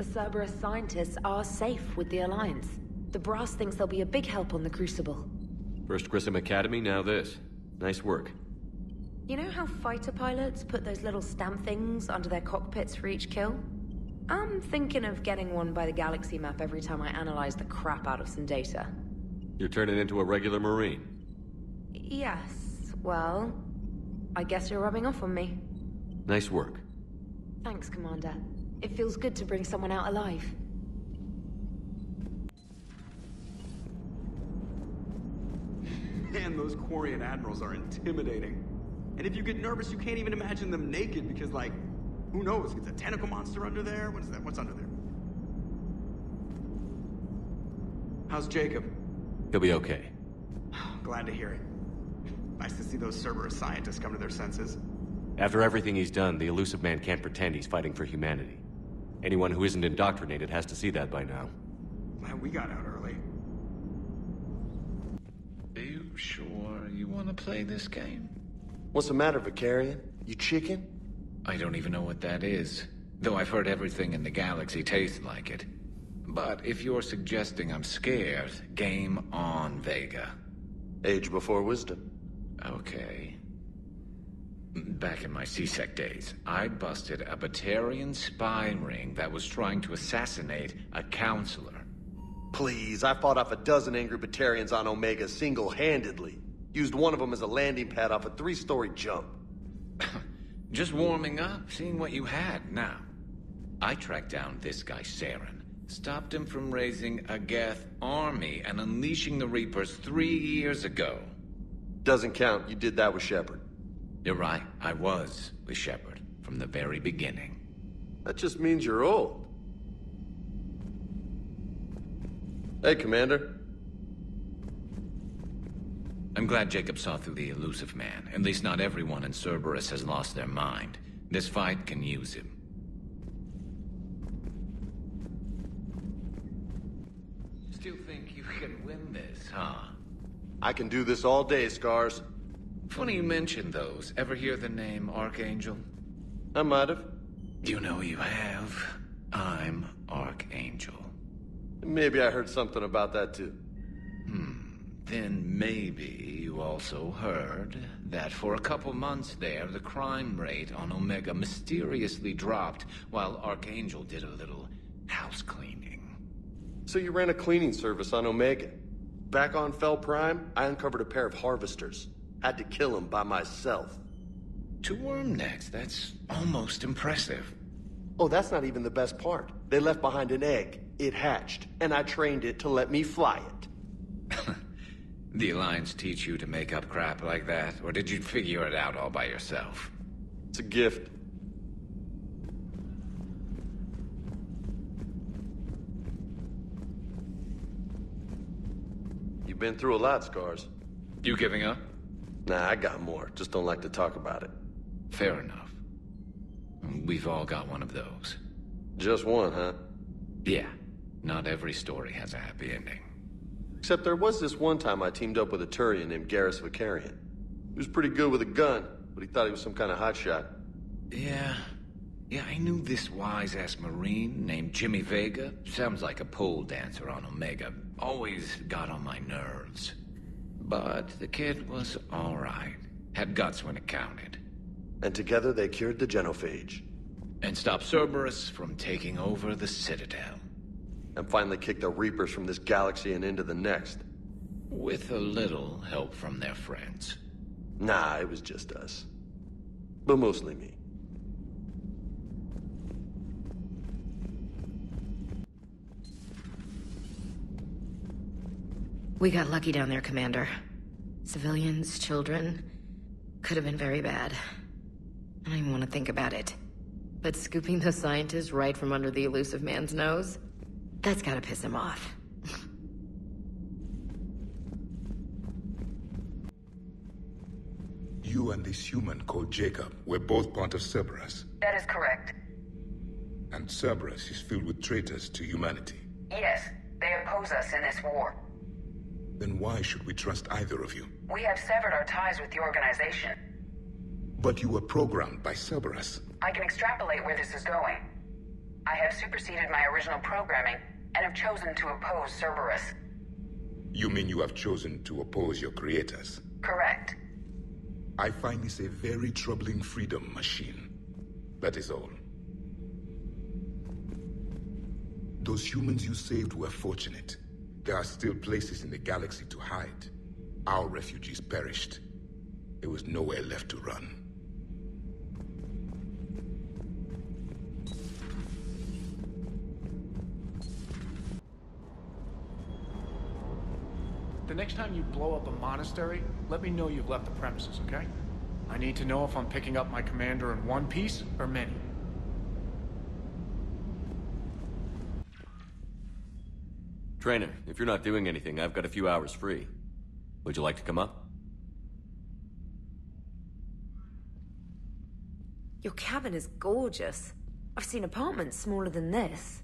The Cerberus scientists are safe with the Alliance. The brass thinks they'll be a big help on the Crucible. First Grissom Academy, now this. Nice work. You know how fighter pilots put those little stamp things under their cockpits for each kill? I'm thinking of getting one by the galaxy map every time I analyze the crap out of some data. You're turning into a regular Marine. Yes, well, I guess you're rubbing off on me. Nice work. Thanks, Commander. It feels good to bring someone out alive. Man, those Quarian admirals are intimidating. And if you get nervous, you can't even imagine them naked because, like, who knows? It's a tentacle monster under there? What is that? What's under there? How's Jacob? He'll be okay. Glad to hear it. Nice to see those Cerberus scientists come to their senses. After everything he's done, the elusive man can't pretend he's fighting for humanity. Anyone who isn't indoctrinated has to see that by now. Man, we got out early. Are you sure you want to play this game? What's the matter, Vicarian? You chicken? I don't even know what that is, though I've heard everything in the galaxy tastes like it. But if you're suggesting I'm scared, game on, Vega. Age before wisdom. Okay. Back in my C-Sec days, I busted a Batarian spy ring that was trying to assassinate a counselor. Please, I fought off a dozen angry Batarians on Omega single-handedly. Used one of them as a landing pad off a 3-story jump. Just warming up, seeing what you had now. I tracked down this guy, Saren. Stopped him from raising a Geth army and unleashing the Reapers 3 years ago. Doesn't count. You did that with Shepard. You're right, I was with Shepard from the very beginning. That just means you're old. Hey, Commander. I'm glad Jacob saw through the elusive man. At least not everyone in Cerberus has lost their mind. This fight can use him. Still think you can win this, huh? I can do this all day, Scars. Funny you mentioned those. Ever hear the name Archangel? I might have. You know you have. I'm Archangel. Maybe I heard something about that too. Then maybe you also heard that for a couple months there, the crime rate on Omega mysteriously dropped while Archangel did a little house cleaning. So you ran a cleaning service on Omega. Back on Fel Prime, I uncovered a pair of harvesters. Had to kill them by myself. 2 worm necks, that's almost impressive. Oh, that's not even the best part. They left behind an egg. It hatched, and I trained it to let me fly it. The Alliance teach you to make up crap like that, or did you figure it out all by yourself? It's a gift. You've been through a lot, Scars. You giving up? Nah, I got more. Just don't like to talk about it. Fair enough. We've all got one of those. Just one, huh? Yeah. Not every story has a happy ending. Except there was this one time I teamed up with a Turian named Garrus Vicarian. He was pretty good with a gun, but he thought he was some kind of hotshot. Yeah, I knew this wise-ass Marine named Jimmy Vega. Sounds like a pole dancer on Omega. Always got on my nerves. But the kid was alright. Had guts when it counted. And together they cured the genophage. And stopped Cerberus from taking over the Citadel. And finally kicked the Reapers from this galaxy and into the next. With a little help from their friends. Nah, it was just us. But mostly me. We got lucky down there, Commander. Civilians, children. Could have been very bad. I don't even want to think about it. But scooping the scientists right from under the elusive man's nose? That's gotta piss him off. You and this human called Jacob were both part of Cerberus. That is correct. And Cerberus is filled with traitors to humanity. Yes, they oppose us in this war. Then why should we trust either of you? We have severed our ties with the organization. But you were programmed by Cerberus. I can extrapolate where this is going. I have superseded my original programming and have chosen to oppose Cerberus. You mean you have chosen to oppose your creators? Correct. I find this a very troubling freedom machine. That is all. Those humans you saved were fortunate. There are still places in the galaxy to hide. Our refugees perished. There was nowhere left to run. The next time you blow up a monastery, let me know you've left the premises, okay? I need to know if I'm picking up my commander in one piece or many. Traynor, if you're not doing anything, I've got a few hours free. Would you like to come up? Your cabin is gorgeous. I've seen apartments smaller than this.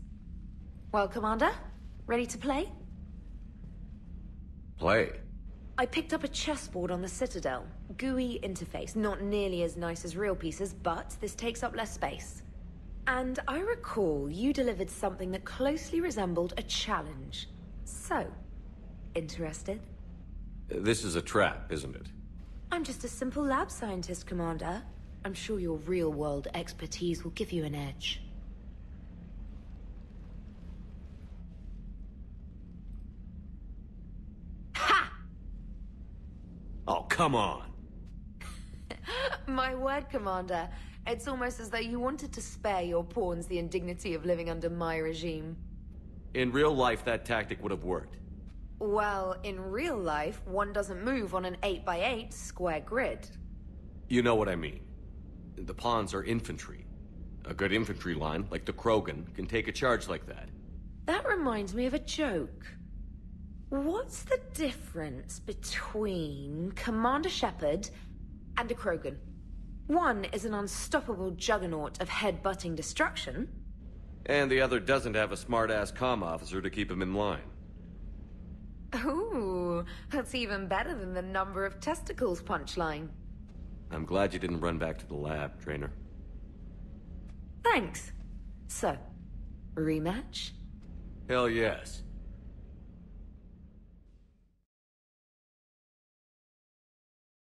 Well, Commander, ready to play? Play? I picked up a chessboard on the Citadel. GUI interface, not nearly as nice as real pieces, but this takes up less space. And I recall you delivered something that closely resembled a challenge. So, interested? This is a trap, isn't it? I'm just a simple lab scientist, Commander. I'm sure your real-world expertise will give you an edge. Ha! Oh, come on! My word, Commander. It's almost as though you wanted to spare your pawns the indignity of living under my regime. In real life, that tactic would have worked. Well, in real life, one doesn't move on an 8x8 square grid. You know what I mean. The pawns are infantry. A good infantry line, like the Krogan, can take a charge like that. That reminds me of a joke. What's the difference between Commander Shepard and a Krogan? One is an unstoppable juggernaut of head-butting destruction. And the other doesn't have a smart-ass comm officer to keep him in line. Ooh, that's even better than the number of testicles punchline. I'm glad you didn't run back to the lab, Traynor. Thanks. So, rematch? Hell yes.